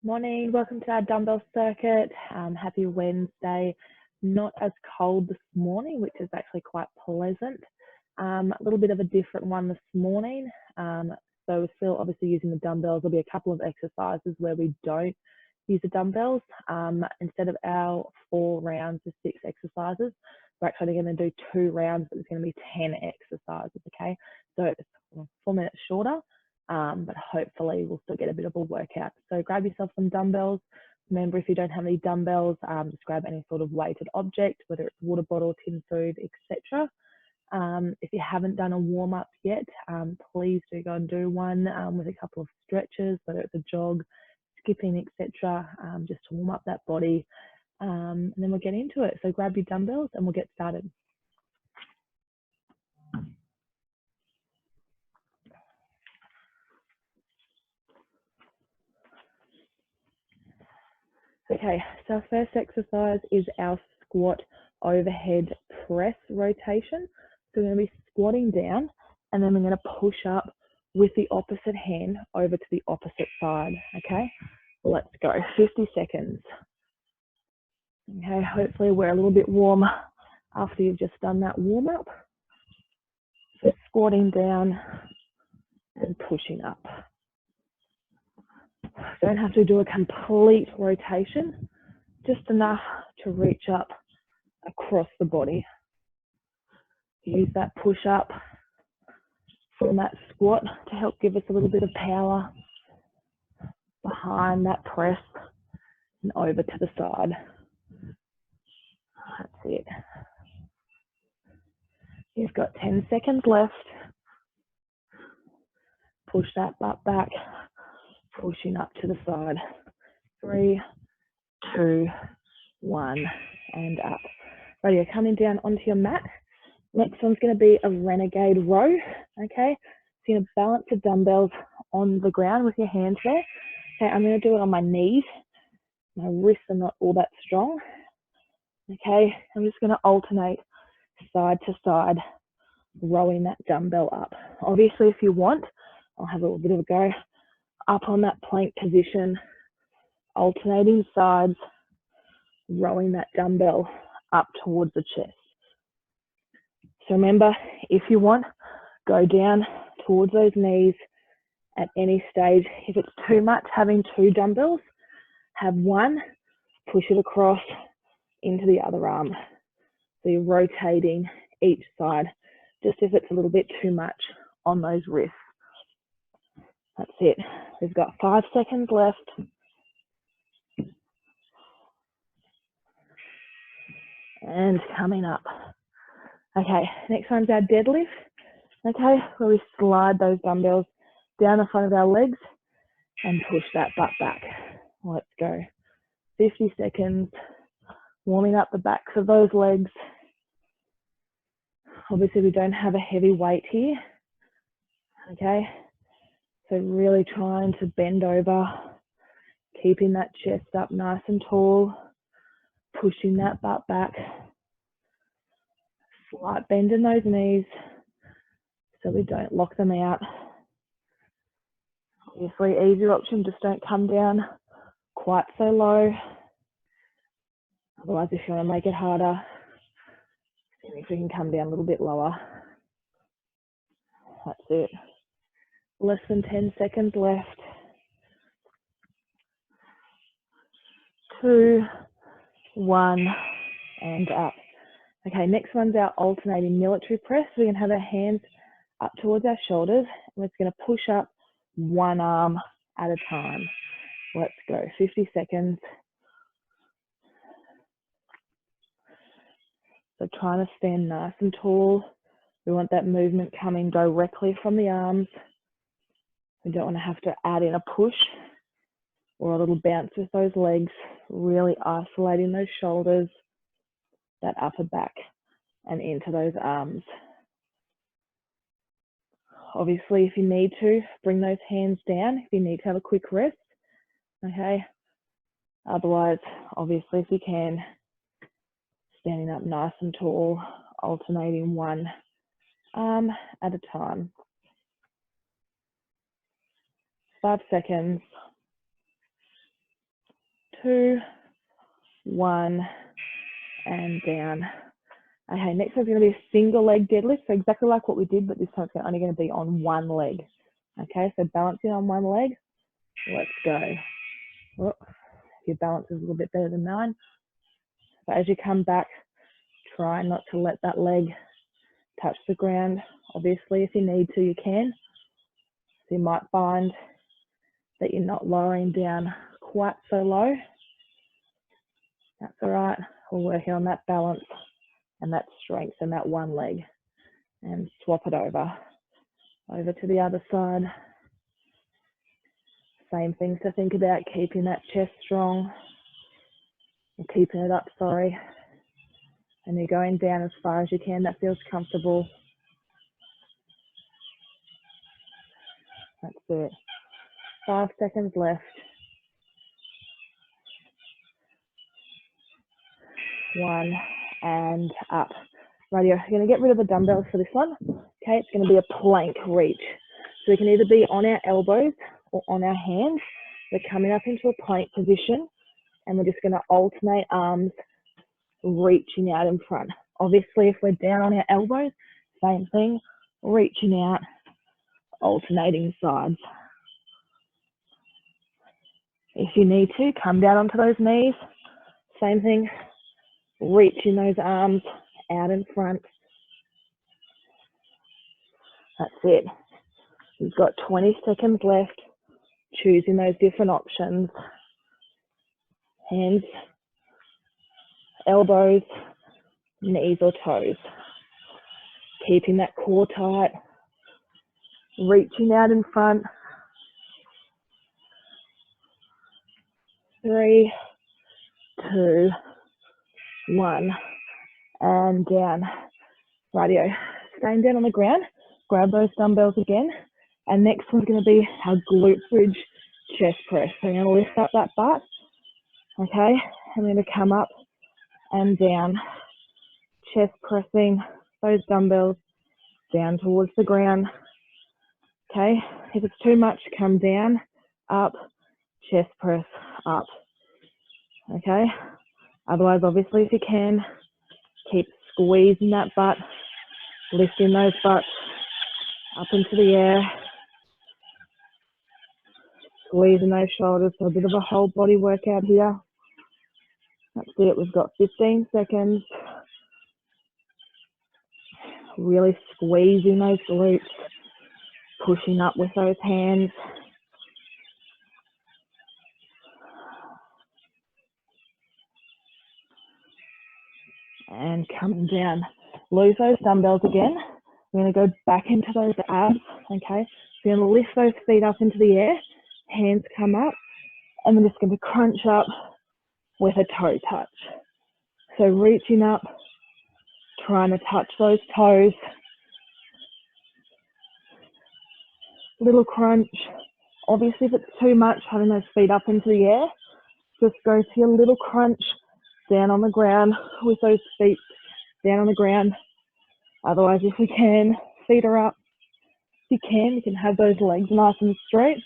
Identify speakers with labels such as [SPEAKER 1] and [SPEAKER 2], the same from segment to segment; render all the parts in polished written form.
[SPEAKER 1] Morning, welcome to our dumbbell circuit. Happy Wednesday. Not as cold this morning, which is actually quite pleasant. A little bit of a different one this morning. So we're still obviously using the dumbbells. There'll be a couple of exercises where we don't use the dumbbells. Instead of our 4 rounds of 6 exercises, we're actually going to do 2 rounds, but it's going to be 10 exercises, okay? So it's 4 minutes shorter. But hopefully we'll still get a bit of a workout. So grab yourself some dumbbells. Remember, if you don't have any dumbbells, just grab any sort of weighted object, whether it's water bottle, tin food, etc. If you haven't done a warm-up yet, please do go and do one with a couple of stretches, whether it's a jog, skipping, etc., just to warm up that body. And then we'll get into it. So grab your dumbbells and we'll get started. Okay, so our first exercise is our squat overhead press rotation. So we're going to be squatting down and then we're going to push up with the opposite hand over to the opposite side, okay? Let's go, 50 seconds. Okay, hopefully we're a little bit warm after you've just done that warm up. So squatting down and pushing up. Don't have to do a complete rotation, just enough to reach up across the body. Use that push up from that squat to help give us a little bit of power behind that press and over to the side. That's it. You've got 10 seconds left. Push that butt back, pushing up to the side. 3, 2, 1, and up. Right, you're coming down onto your mat. Next one's going to be a Renegade row, okay? So you're going to balance the dumbbells on the ground with your hands there. Okay, I'm going to do it on my knees. My wrists are not all that strong. Okay, I'm just going to alternate side to side, rowing that dumbbell up. Obviously, if you want, I'll have a little bit of a go up on that plank position, alternating sides, rowing that dumbbell up towards the chest. So remember, if you want, go down towards those knees at any stage. If it's too much having 2 dumbbells, have one, push it across into the other arm. So you're rotating each side, just if it's a little bit too much on those wrists. That's it. We've got 5 seconds left. And coming up. Okay, next one's our deadlift. Okay, where we slide those dumbbells down the front of our legs and push that butt back. Let's go. 50 seconds, warming up the backs of those legs. Obviously, we don't have a heavy weight here. Okay, so really trying to bend over, keeping that chest up nice and tall, pushing that butt back. Slight bend in those knees so we don't lock them out. Obviously, easier option, just don't come down quite so low. Otherwise, if you want to make it harder, see if we can come down a little bit lower. That's it. Less than 10 seconds left. 2, 1, and up. Okay, next one's our alternating military press. We're going to have our hands up towards our shoulders. And we're just going to push up one arm at a time. Let's go, 50 seconds. So trying to stand nice and tall. We want that movement coming directly from the arms. We don't want to have to add in a push or a little bounce with those legs, really isolating those shoulders, that upper back and into those arms. Obviously, if you need to, bring those hands down if you need to have a quick rest, okay? Otherwise, obviously, if you can, standing up nice and tall, alternating one arm at a time. 5 seconds. 2, 1, and down. Okay, next one's going to be a single leg deadlift, so exactly like what we did, but this time it's only going to be on one leg. Okay, so balancing on one leg. Let's go. Oh, your balance is a little bit better than mine. But as you come back, try not to let that leg touch the ground. Obviously, if you need to, you can. So you might find that you're not lowering down quite so low. That's all right. We're working on that balance and that strength and that one leg. And swap it over to the other side. Same things to think about, keeping that chest strong, or keeping it up, sorry. And you're going down as far as you can. That feels comfortable. That's it. 5 seconds left. 1, and up. Right, you're going to get rid of the dumbbells for this one. Okay, it's going to be a plank reach. So we can either be on our elbows or on our hands. We're coming up into a plank position, and we're just going to alternate arms reaching out in front. Obviously, if we're down on our elbows, same thing, reaching out, alternating sides. If you need to, come down onto those knees. Same thing, reaching those arms out in front. That's it. You've got 20 seconds left, choosing those different options. Hands, elbows, knees or toes. Keeping that core tight, reaching out in front. 3, 2, 1, and down. Rightio. Staying down on the ground, grab those dumbbells again. And next one's going to be our glute bridge chest press. So I'm going to lift up that butt. Okay, I'm going to come up and down. Chest pressing those dumbbells down towards the ground. Okay, if it's too much, come down, up, chest press, up. Okay, otherwise, obviously, if you can, keep squeezing that butt, lifting those butts up into the air, squeezing those shoulders. So a bit of a whole body workout here. That's it. We've got 15 seconds. Really squeezing those glutes, pushing up with those hands. And coming down. Lose those dumbbells again. We're going to go back into those abs, okay? So you're going to lift those feet up into the air, hands come up, and we're just going to crunch up with a toe touch. So reaching up, trying to touch those toes. Little crunch. Obviously, if it's too much, having those feet up into the air, just go to your little crunch down on the ground with those feet down on the ground. Otherwise, if you can, feet are up. If you can have those legs nice and straight.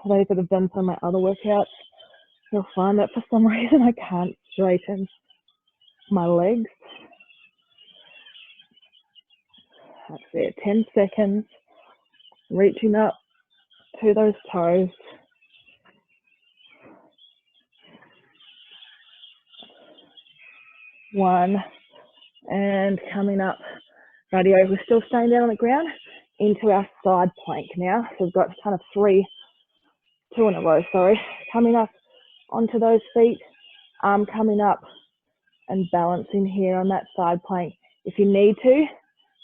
[SPEAKER 1] Those that have done some of my other workouts, you'll find that for some reason I can't straighten my legs. That's it, 10 seconds. Reaching up to those toes. 1, and coming up. Radio, we're still staying down on the ground into our side plank now. So we've got kind of 2 in a row, sorry. Coming up onto those feet, arm coming up and balancing here on that side plank. If you need to,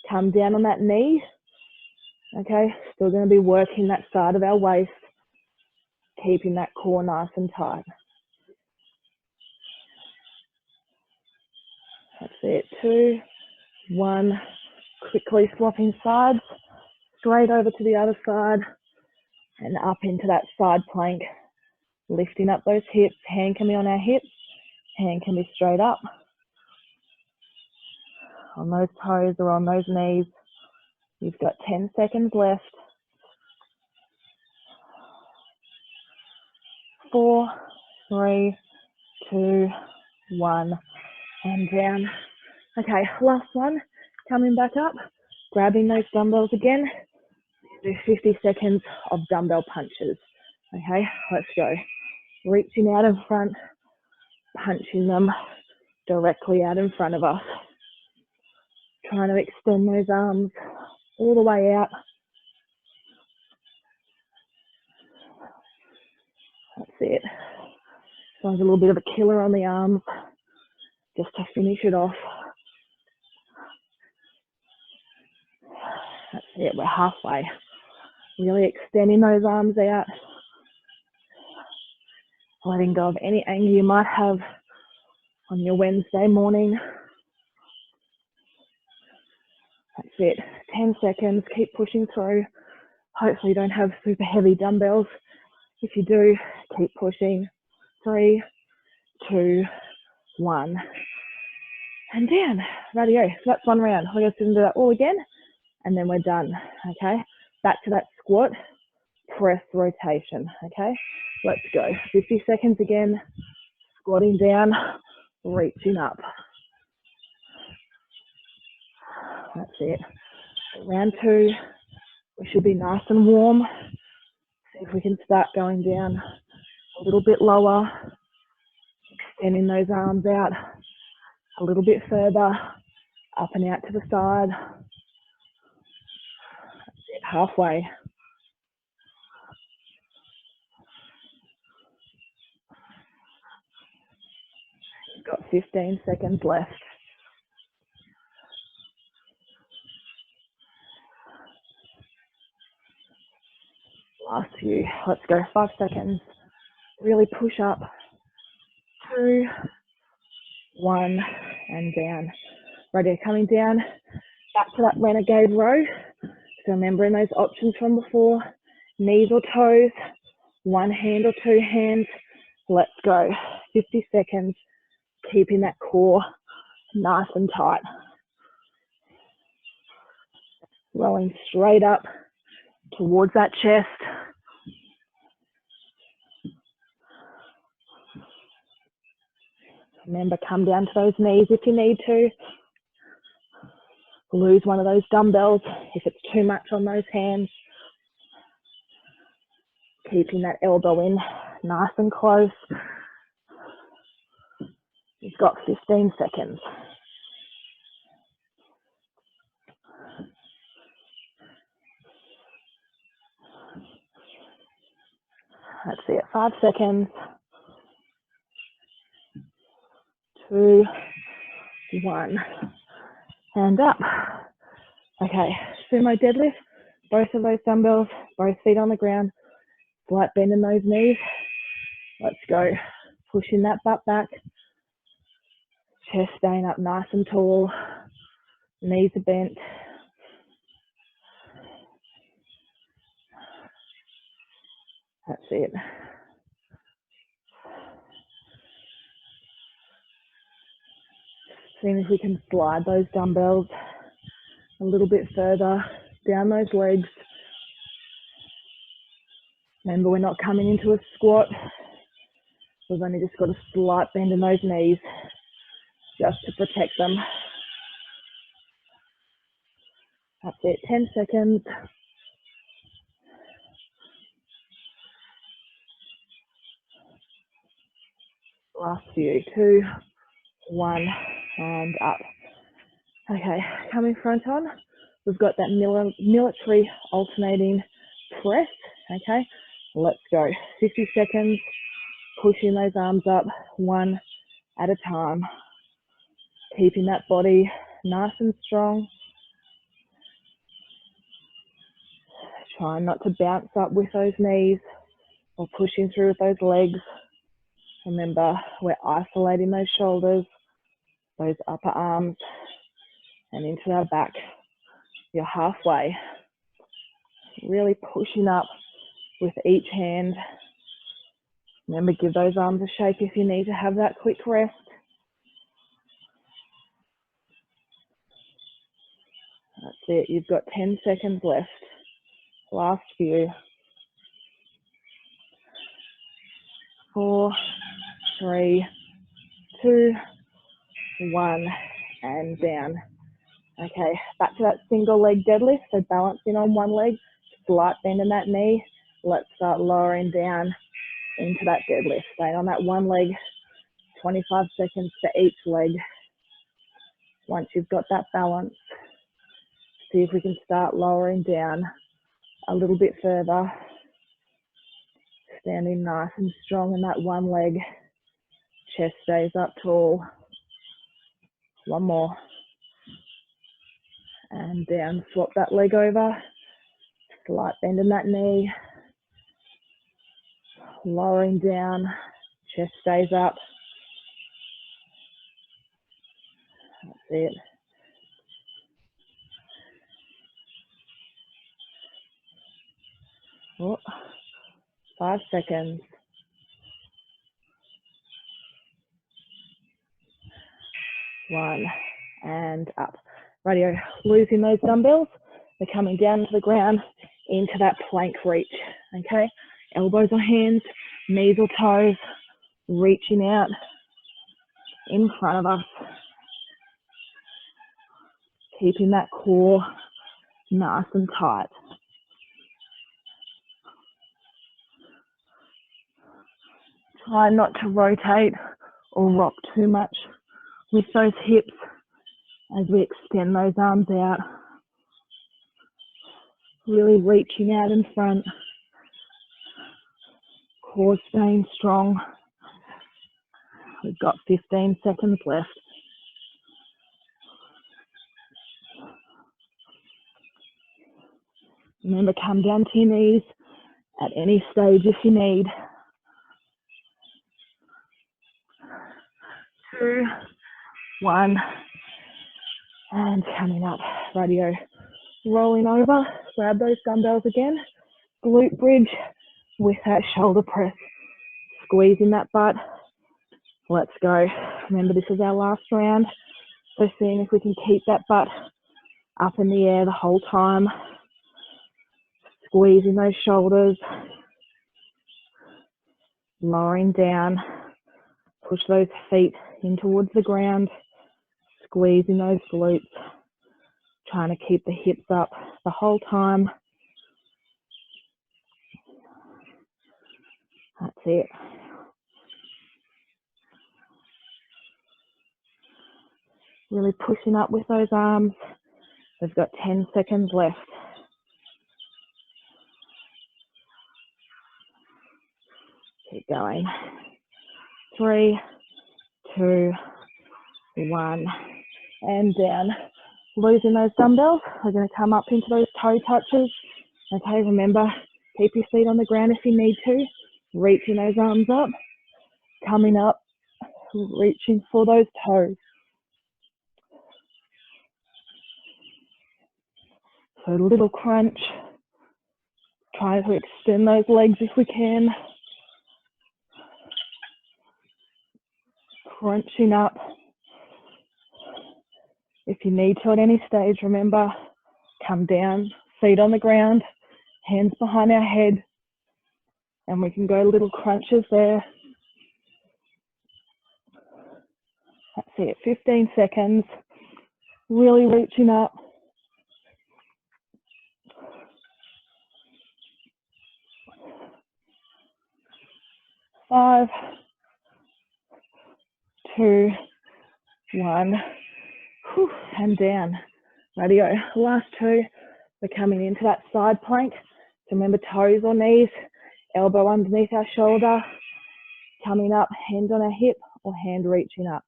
[SPEAKER 1] come down on that knee. Okay, still going to be working that side of our waist, keeping that core nice and tight. That's it, 2, 1, quickly swapping sides, straight over to the other side and up into that side plank, lifting up those hips, hand can be on our hips, hand can be straight up, on those toes or on those knees. You've got 10 seconds left. 4, 3, 2, 1, and down. Okay, last one. Coming back up, grabbing those dumbbells again. Do 50 seconds of dumbbell punches. Okay, let's go. Reaching out in front, punching them directly out in front of us. Trying to extend those arms all the way out. That's it. So there's a little bit of a killer on the arms, just to finish it off. That's it, we're halfway. Really extending those arms out. Letting go of any anger you might have on your Wednesday morning. That's it, 10 seconds, keep pushing through. Hopefully you don't have super heavy dumbbells. If you do, keep pushing. 3, 2, 1, and down. Radio. So that's one round. We're going to do that all again, and then we're done. Okay. Back to that squat, press rotation. Okay. Let's go. 50 seconds again. Squatting down, reaching up. That's it. Round 2. We should be nice and warm. See if we can start going down a little bit lower. Extending those arms out a little bit further, up and out to the side. That's it, halfway. You've got 15 seconds left. Last few. Let's go. 5 seconds. Really push up. 2, 1, and down. Ready, coming down. Back to that Renegade row. So remembering those options from before. Knees or toes. One hand or two hands. Let's go. 50 seconds. Keeping that core nice and tight. Rolling straight up towards that chest. Remember, come down to those knees if you need to. Lose one of those dumbbells if it's too much on those hands. Keeping that elbow in nice and close. You've got 15 seconds. That's it, 5 seconds. 2, 1, and up. Okay, sumo deadlift, both of those dumbbells, both feet on the ground, slight bend in those knees. Let's go. Pushing that butt back, chest staying up nice and tall, knees are bent. That's it. Seeing if we can slide those dumbbells a little bit further down those legs. Remember, we're not coming into a squat. We've only just got a slight bend in those knees just to protect them. That's it, 10 seconds. Last few, 2, 1, and up. Okay, coming front on, we've got that military alternating press. Okay, let's go. 50 seconds, pushing those arms up, one at a time. Keeping that body nice and strong. Trying not to bounce up with those knees or pushing through with those legs. Remember, we're isolating those shoulders, those upper arms, and into our back. You're halfway. Really pushing up with each hand. Remember, give those arms a shake if you need to have that quick rest. That's it. You've got 10 seconds left. Last few. 4, 3, 2, 1, and down. Okay, back to that single leg deadlift. So balancing on one leg, slight bend in that knee. Let's start lowering down into that deadlift. Staying on that one leg, 25 seconds to each leg. Once you've got that balance, see if we can start lowering down a little bit further. Standing nice and strong in that one leg. Chest stays up tall. One more. And down, swap that leg over. Slight bend in that knee. Lowering down, chest stays up. That's it. Oh, 5 seconds. 1, and up. Radio, losing those dumbbells. They're coming down to the ground into that plank reach, okay? Elbows or hands, knees or toes, reaching out in front of us. Keeping that core nice and tight. Try not to rotate or rock too much with those hips as we extend those arms out. Really reaching out in front. Core staying strong. We've got 15 seconds left. Remember, come down to your knees at any stage if you need. 2, 1, and coming up. Radio, rolling over, grab those dumbbells again. Glute bridge with that shoulder press. Squeezing that butt. Let's go. Remember, this is our last round. So seeing if we can keep that butt up in the air the whole time. Squeezing those shoulders. Lowering down. Push those feet in towards the ground. Squeezing those glutes. Trying to keep the hips up the whole time. That's it. Really pushing up with those arms. We've got 10 seconds left. Keep going. 3, 2, 1, and down. Losing those dumbbells. We're going to come up into those toe touches. Okay, remember, keep your feet on the ground if you need to. Reaching those arms up. Coming up, reaching for those toes. So a little crunch. Try to extend those legs if we can. Crunching up. If you need to at any stage, remember, come down, feet on the ground, hands behind our head, and we can go little crunches there. That's it, 15 seconds. Really reaching up. 5, 2, 1, and down. Radio, last 2. We're coming into that side plank. So remember, toes or knees, elbow underneath our shoulder, coming up, hand on our hip or hand reaching up.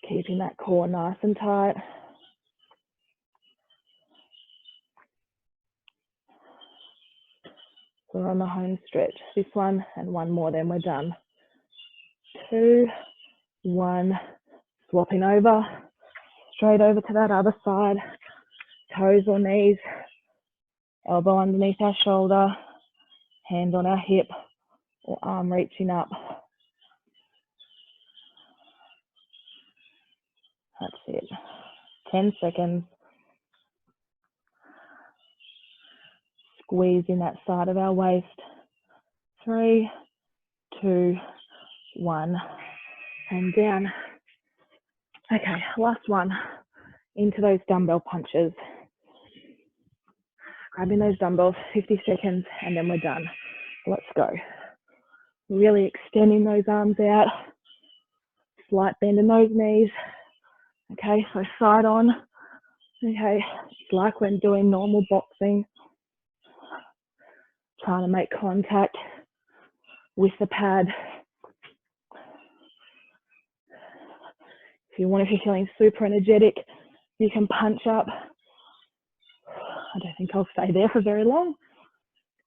[SPEAKER 1] Keeping that core nice and tight. So we're on the home stretch. This one and one more, then we're done. 2, 1, swapping over, straight over to that other side. Toes or knees, elbow underneath our shoulder, hand on our hip or arm reaching up. That's it. 10 seconds. Squeezing that side of our waist. 3, 2, 1, and down. Okay, last one, into those dumbbell punches. Grabbing those dumbbells, 50 seconds, and then we're done. Let's go. Really extending those arms out. Slight bend in those knees. Okay, so side on. Okay, it's like when doing normal boxing. Trying to make contact with the pad. If you're feeling super energetic, you can punch up. I don't think I'll stay there for very long.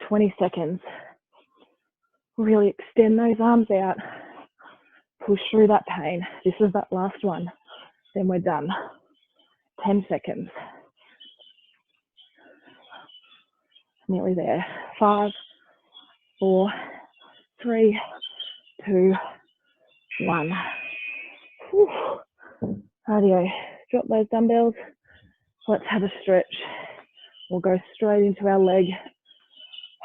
[SPEAKER 1] 20 seconds. Really extend those arms out. Push through that pain. This is that last one. Then we're done. 10 seconds. Nearly there. 5, 4, 3, 2, 1. Rightio. Drop those dumbbells. Let's have a stretch. We'll go straight into our leg.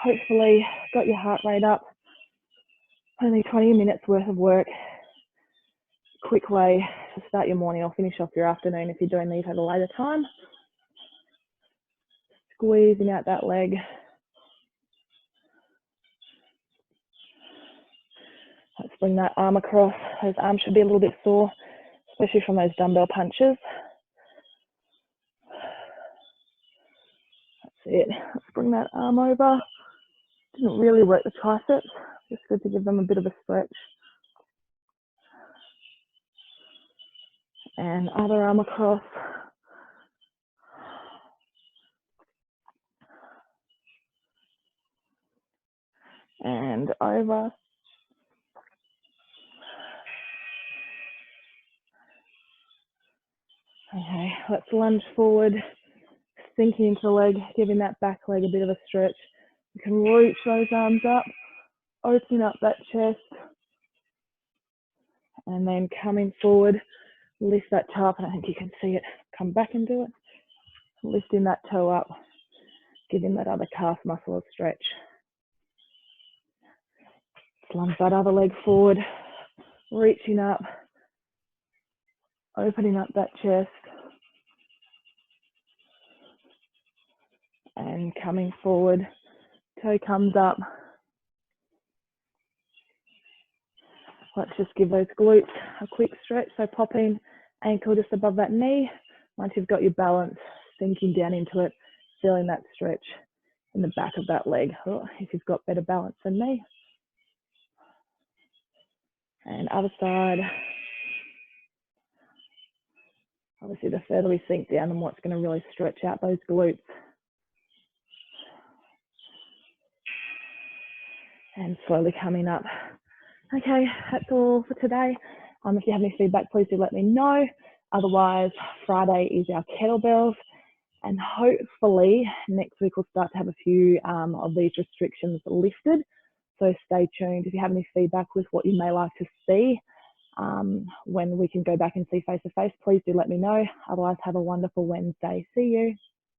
[SPEAKER 1] Hopefully, got your heart rate up. Only 20 minutes worth of work. Quick way to start your morning or finish off your afternoon if you're doing these at a later time. Squeezing out that leg. Let's bring that arm across. Those arms should be a little bit sore, especially from those dumbbell punches. That's it. Let's bring that arm over. Didn't really work the triceps. Just good to give them a bit of a stretch. And other arm across. And over. Okay, let's lunge forward, sinking into the leg, giving that back leg a bit of a stretch. You can reach those arms up, opening up that chest, and then coming forward, lift that toe up, and I think you can see it. Come back and do it. Lifting that toe up, giving that other calf muscle a stretch. Lunge that other leg forward, reaching up, opening up that chest, and coming forward. Toe comes up. Let's just give those glutes a quick stretch. So popping ankle just above that knee. Once you've got your balance, sinking down into it, feeling that stretch in the back of that leg. Oh, if you've got better balance than me. And other side. Obviously, the further we sink down, the more it's going to really stretch out those glutes. And slowly coming up. Okay, that's all for today. If you have any feedback, please do let me know. Otherwise, Friday is our kettlebells. And hopefully next week we'll start to have a few of these restrictions lifted. So stay tuned. If you have any feedback with what you may like to see when we can go back and see face to face, please do let me know. Otherwise, have a wonderful Wednesday. See you.